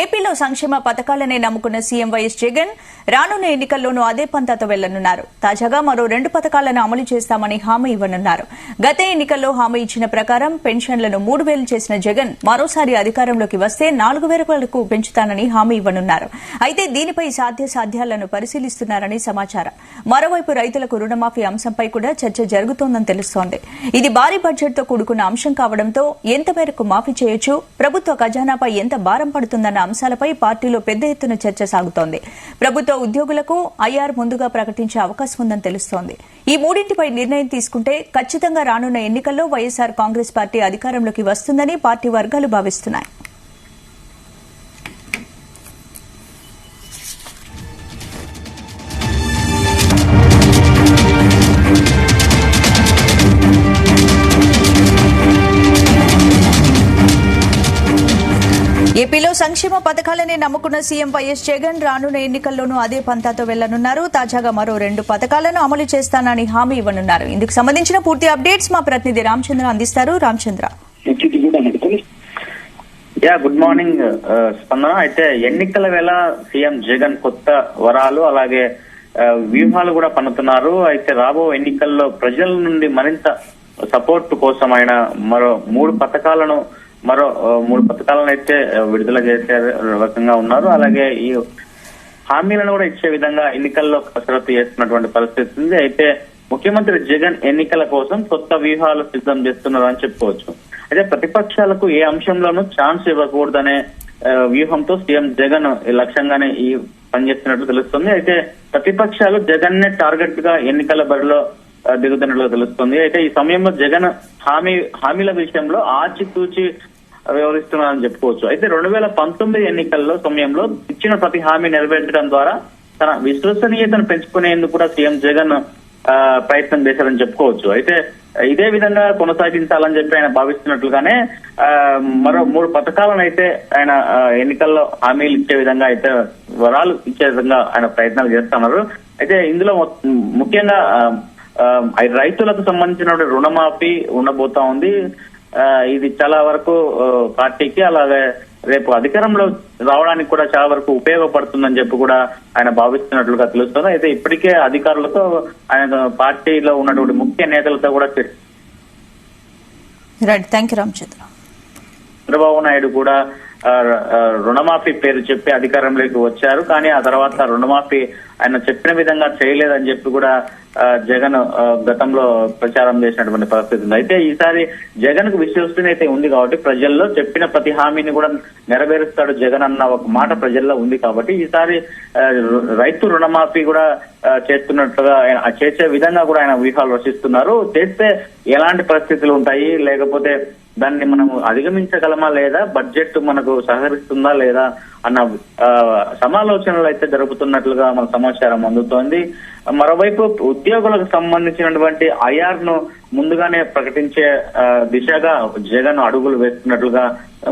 ఏపీలో సంక్షేమ పథకాలనే నమ్ముకున్న సీఎం వైఎస్ జగన్ రానున్న ఎన్నికల్లోనూ అదే పంతాతో వెళ్లనున్నారు. తాజాగా మరో 2 పథకాలను అమలు చేస్తామని హామీ ఇవ్వనున్నారు. గత ఎన్నికల్లో హామీ ఇచ్చిన ప్రకారం పెన్షన్లను 3,000 చేసిన జగన్ మరోసారి అధికారంలోకి వస్తే 4,000 వరకు పెంచుతానని హామీ ఇవ్వనున్నారు. అయితే దీనిపై సాధ్యాసాధ్యాలను పరిశీలిస్తున్నారని సమాచారం. మరోవైపు రైతులకు రుణమాఫీ అంశంపై కూడా చర్చ జరుగుతోందని తెలుస్తోంది. ఇది భారీ బడ్జెట్తో కూడుకున్న అంశం కావడంతో ఎంత మేరకు మాఫీ చేయొచ్చు, ప్రభుత్వ ఖజానాపై ఎంత భారం పడుతుందన్న అంశాలపై పార్టీలో పెద్ద ఎత్తున చర్చ సాగుతోంది. ప్రభుత్వ ఉద్యోగులకు ఐఆర్ ముందుగా ప్రకటించే అవకాశం ఉందని తెలుస్తోంది. ఈ మూడింటిపై నిర్ణయం తీసుకుంటే ఖచ్చితంగా రానున్న ఎన్నికల్లో వైఎస్సార్ కాంగ్రెస్ పార్టీ అధికారంలోకి వస్తుందని పార్టీ వర్గాలు భావిస్తున్నాయి. ఏపీలో సంక్షేమ పథకాలనే నమ్ముకున్న సీఎం వైఎస్ జగన్ రానున్న ఎన్నికల్లోనూ అదే పంతాతో వెళ్లనున్నారు. తాజాగా మరో 2 పథకాలను అమలు చేస్తానని హామీ ఇవ్వనున్నారు. ఇందుకు సంబంధించిన పూర్తి అప్డేట్స్ మా ప్రతినిధి రామచంద్ర అందిస్తారు. రామచంద్ర, గుడ్ మార్నింగ్ స్పందన. అయితే ఎన్నికల వేళ సీఎం జగన్ కొత్త వరాలు అలాగే వ్యూహాలు కూడా పన్నుతున్నారు. అయితే రాబో ఎన్నికల్లో ప్రజల నుండి మరింత సపోర్ట్ కోసం ఆయన మరో 3 పథకాలను అయితే విడుదల చేసే రకంగా ఉన్నారు. అలాగే ఈ హామీలను కూడా ఇచ్చే విధంగా ఎన్నికల్లో కసరత్తు చేస్తున్నటువంటి పరిస్థితి ఉంది. అయితే ముఖ్యమంత్రి జగన్ ఎన్నికల కోసం కొత్త వ్యూహాలు సిద్ధం చేస్తున్నారు అని చెప్పుకోవచ్చు. అయితే ప్రతిపక్షాలకు ఏ అంశంలోనూ ఛాన్స్ ఇవ్వకూడదనే వ్యూహంతో సీఎం జగన్ లక్ష్యంగానే ఈ పనిచేస్తున్నట్లు తెలుస్తుంది. అయితే ప్రతిపక్షాలు జగన్ నే టార్గెట్ గా ఎన్నికల బరిలో దిగుతున్నట్లు తెలుస్తుంది. అయితే ఈ సమయంలో జగన్ హామీల విషయంలో ఆచితూచి వ్యవహరిస్తున్నారని చెప్పుకోవచ్చు. అయితే 2019 ఎన్నికల్లో సమయంలో ఇచ్చిన ప్రతి హామీ నెరవేర్చడం ద్వారా తన విశ్వసనీయతను పెంచుకునేందుకు కూడా సీఎం జగన్ ప్రయత్నం చేశారని చెప్పుకోవచ్చు. అయితే ఇదే విధంగా కొనసాగించాలని చెప్పి ఆయన భావిస్తున్నట్లుగానే మరో 3 పథకాలను అయితే ఆయన ఎన్నికల్లో హామీలు ఇచ్చే విధంగా అయితే వరాలు ఇచ్చే విధంగా ఆయన ప్రయత్నాలు చేస్తున్నారు. అయితే ఇందులో ముఖ్యంగా రైతులకు సంబంధించిన రుణమాఫీ ఉండబోతా ఉంది. ఇది చాలా వరకు పార్టీకి అలాగే రేపు అధికారంలో రావడానికి కూడా చాలా వరకు ఉపయోగపడుతుందని చెప్పి కూడా ఆయన భావిస్తున్నట్లుగా తెలుస్తుంది. అయితే ఇప్పటికే అధికారులతో ఆయన పార్టీలో ఉన్నటువంటి ముఖ్య నేతలతో కూడా చంద్రబాబు నాయుడు కూడా రుణమాఫీ పేరు చెప్పి అధికారంలోకి వచ్చారు. కానీ ఆ తర్వాత రుణమాఫీ ఆయన చెప్పిన విధంగా చేయలేదని చెప్పి కూడా జగన్ గతంలో ప్రచారం చేసినటువంటి పరిస్థితి ఉంది. అయితే ఈసారి జగన్ కు విశ్వసనీయత ఉంది కాబట్టి ప్రజల్లో చెప్పిన ప్రతి హామీని కూడా నెరవేరుస్తాడు జగన్ అన్న ఒక మాట ప్రజల్లో ఉంది కాబట్టి ఈసారి రైతు రుణమాఫీ కూడా చేస్తున్నట్లుగా చేసే విధంగా కూడా ఆయన వ్యూహాలు రచిస్తున్నారు. చేస్తే ఎలాంటి పరిస్థితులు ఉంటాయి, లేకపోతే దాన్ని మనం అధిగమించగలమా లేదా, బడ్జెట్ మనకు సహకరిస్తుందా లేదా అన్న సమాలోచనలు అయితే జరుగుతున్నట్లుగా మన సమాచారం అందుతోంది. మరోవైపు ఉద్యోగులకు సంబంధించినటువంటి ఐఆర్ ను ముందుగానే ప్రకటించే దిశగా జగన్ అడుగులు వేస్తున్నట్లుగా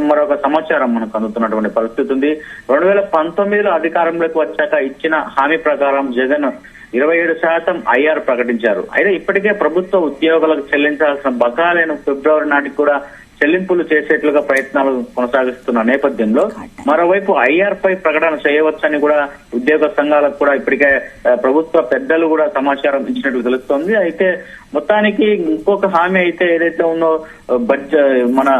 మరొక సమాచారం మనకు అందుతున్నటువంటి పరిస్థితి ఉంది. 2019లో అధికారంలోకి వచ్చాక ఇచ్చిన హామీ ప్రకారం జగన్ 27% ఐఆర్ ప్రకటించారు. అయితే ఇప్పటికే ప్రభుత్వ ఉద్యోగులకు చెల్లించాల్సిన బకాయిలను ఫిబ్రవరి నాటికి కూడా చెల్లింపులు చేసేట్లుగా ప్రయత్నాలు కొనసాగిస్తున్న నేపథ్యంలో మరోవైపు ఐఆర్ పై ప్రకటన చేయవచ్చని కూడా ఉద్యోగ సంఘాలకు కూడా ఇప్పటికే ప్రభుత్వ పెద్దలు కూడా సమాచారం ఇచ్చినట్లు తెలుస్తోంది. అయితే మొత్తానికి ఇంకొక హామీ అయితే ఏదైతే ఉందో మన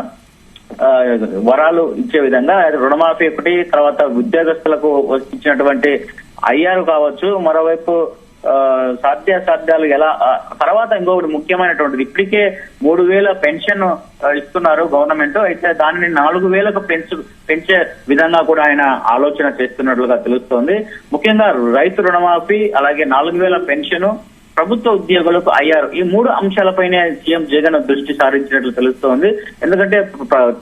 వరాలు ఇచ్చే విధంగా రుణమాఫీ ఒకటి, తర్వాత ఉద్యోగస్తులకు ఇచ్చినటువంటి ఐఆర్ కావచ్చు, మరోవైపు సాధ్యాసాధ్యాలు ఎలా తర్వాత ఇంకొకటి ముఖ్యమైనటువంటిది ఇప్పటికే 3,000 పెన్షన్ ఇస్తున్నారు గవర్నమెంట్. అయితే దానిని 4,000కు పెంచే విధంగా కూడా ఆయన ఆలోచన చేస్తున్నట్లుగా తెలుస్తోంది. ముఖ్యంగా రైతు రుణమాఫీ అలాగే 4,000 పెన్షన్, ప్రభుత్వ ఉద్యోగులకు ఐఆర్, ఈ 3 అంశాలపైనే సీఎం జగన్ దృష్టి సారించినట్లు తెలుస్తోంది. ఎందుకంటే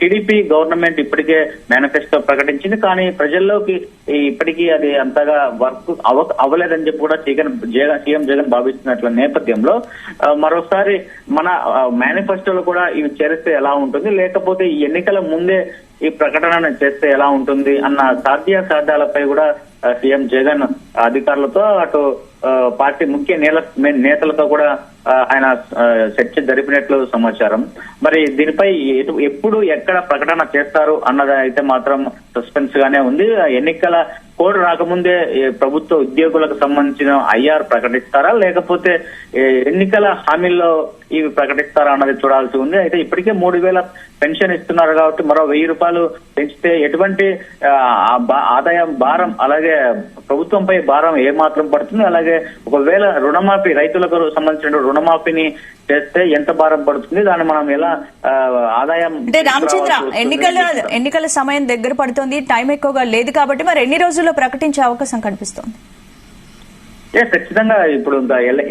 టీడీపీ గవర్నమెంట్ ఇప్పటికే మేనిఫెస్టో ప్రకటించింది, కానీ ప్రజల్లోకి ఇప్పటికీ అది అంతగా వర్క్ అవ్వలేదని చెప్పి కూడా సీఎం జగన్ భావిస్తున్నట్ల నేపథ్యంలో మరోసారి మన మేనిఫెస్టోలో కూడా ఇవి చేరిస్తే ఎలా ఉంటుంది, లేకపోతే ఈ ఎన్నికల ముందే ఈ ప్రకటన చేస్తే ఎలా ఉంటుంది అన్న సాధ్యాసాధ్యాలపై కూడా సీఎం జగన్ అధికారులతో అటు పార్టీ ముఖ్య నేతలతో కూడా ఆయన చర్చ జరిపినట్లు సమాచారం. మరి దీనిపై ఎప్పుడు ఎక్కడ ప్రకటన చేస్తారు అన్నది అయితే మాత్రం సస్పెన్స్ గానే ఉంది. ఎన్నికల కోడ్ రాకముందే ప్రభుత్వ ఉద్యోగులకు సంబంధించిన ఐఆర్ ప్రకటిస్తారా, లేకపోతే ఎన్నికల హామీల్లో ఇవి ప్రకటిస్తారా అన్నది చూడాల్సి ఉంది. అయితే ఇప్పటికే 3,000 పెన్షన్ ఇస్తున్నారు కాబట్టి మరో 1,000 రూపాయలు పెంచితే ఎటువంటి ఆదాయం భారం, అలాగే ప్రభుత్వంపై భారం ఏమాత్రం పడుతుంది, అలాగే ఒకవేళ రుణమాఫీ రైతులకు సంబంధించిన రుణమాఫీని చేస్తే ఎంత భారం పడుతుంది, దాన్ని మనం ఎలా ఆదాయం. అంటే రామచంద్ర, ఎన్నికల సమయం దగ్గర పడుతుంది, టైం ఎక్కువగా లేదు కాబట్టి మరి ఎన్ని రోజుల్లో ప్రకటించే అవకాశం కనిపిస్తోంది? ఖచ్చితంగా ఇప్పుడు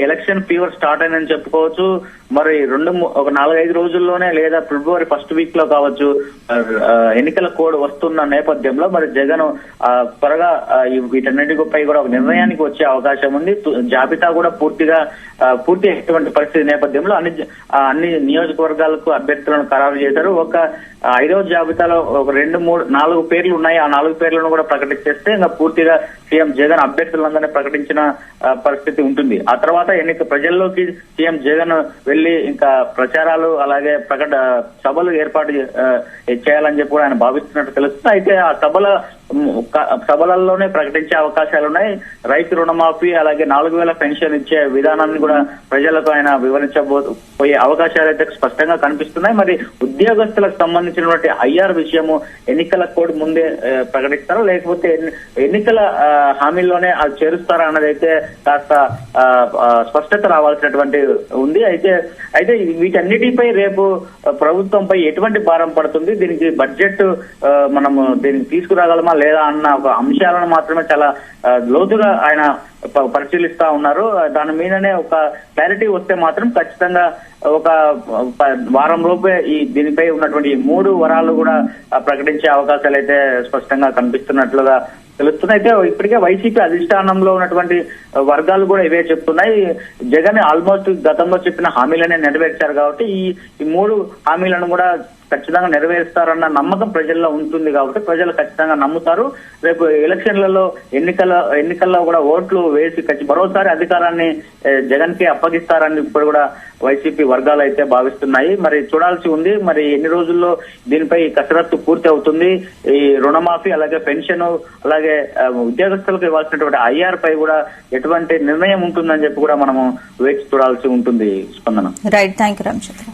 ఎలక్షన్ ఫీవర్ స్టార్ట్ అయిందని చెప్పుకోవచ్చు. మరి ఒక 4-5 రోజుల్లోనే లేదా ఫిబ్రవరి ఫస్ట్ వీక్ లో కావచ్చు ఎన్నికల కోడ్ వస్తున్న నేపథ్యంలో మరి జగన్ త్వరగా వీటన్నిటిపై కూడా ఒక నిర్ణయానికి వచ్చే అవకాశం ఉంది. జాబితా కూడా పూర్తి అయ్యేటువంటి పరిస్థితి నేపథ్యంలో అన్ని నియోజకవర్గాలకు అభ్యర్థులను ఖరారు చేశారు. ఒక 5వ జాబితాలో ఒక 2-3-4 పేర్లు ఉన్నాయి. ఆ 4 పేర్లను కూడా ప్రకటించేస్తే ఇంకా పూర్తిగా సీఎం జగన్ అభ్యర్థులందరినీ ప్రకటించిన పరిస్థితి ఉంటుంది. ఆ తర్వాత ప్రజల్లోకి సీఎం జగన్ వెళ్లి ఇంకా ప్రచారాలు అలాగే సభలు ఏర్పాటు చేయాలని చెప్పి కూడా ఆయన భావిస్తున్నట్టు తెలుస్తుంది. అయితే ఆ సభలలోనే ప్రకటించే అవకాశాలున్నాయి. రైతు రుణమాఫీ అలాగే 4,000 పెన్షన్ ఇచ్చే విధానాన్ని కూడా ప్రజలకు ఆయన వివరించబోయే అవకాశాలు అయితే స్పష్టంగా కనిపిస్తున్నాయి. మరి ఉద్యోగస్తులకు సంబంధించినటువంటి ఐఆర్ విషయము ఎన్నికల కోడ్ ముందే ప్రకటిస్తారా, లేకపోతే ఎన్నికల హామీల్లోనే అది చేరుస్తారా అన్నది అయితే కాస్త స్పష్టత రావాల్సినటువంటి ఉంది. అయితే వీటన్నిటిపై రేపు ప్రభుత్వంపై ఎటువంటి భారం పడుతుంది, దీనికి బడ్జెట్ మనము దీనికి తీసుకురాగలమా లేదా అన్న ఒక అంశాలను మాత్రమే చాలా లోతుగా ఆయన పరిశీలిస్తా ఉన్నారు. దాని మీదనే ఒక క్లారిటీ వస్తే మాత్రం ఖచ్చితంగా ఒక వారం లోపే దీనిపై ఉన్నటువంటి 3 వరాలు కూడా ప్రకటించే అవకాశాలు అయితే స్పష్టంగా కనిపిస్తున్నట్లుగా తెలుస్తుంది. అయితే ఇప్పటికే వైసీపీ అధిష్టానంలో ఉన్నటువంటి వర్గాలు కూడా ఇవే చెప్తున్నాయి. జగన్ ఆల్మోస్ట్ గతంలో చెప్పిన హామీలనే నెరవేర్చారు కాబట్టి ఈ 3 హామీలను కూడా ఖచ్చితంగా నెరవేరుస్తారన్న నమ్మకం ప్రజల్లో ఉంటుంది కాబట్టి ప్రజలు ఖచ్చితంగా నమ్ముతారు. రేపు ఎలక్షన్లలో ఎన్నికల్లో కూడా ఓట్లు వేసి మరోసారి అధికారాన్ని జగన్ కి అప్పగిస్తారని ఇప్పుడు కూడా వైసీపీ వర్గాలు అయితే భావిస్తున్నాయి. మరి చూడాల్సి ఉంది మరి ఎన్ని రోజుల్లో దీనిపై కసరత్తు పూర్తి అవుతుంది. ఈ రుణమాఫీ అలాగే పెన్షన్ అలాగే ఉద్యోగస్తులకు ఇవ్వాల్సినటువంటి ఐఆర్ పై కూడా ఎటువంటి నిర్ణయం ఉంటుందని చెప్పి కూడా మనము వేచి చూడాల్సి ఉంటుంది. స్పందన. Right, thank you Ramachandra.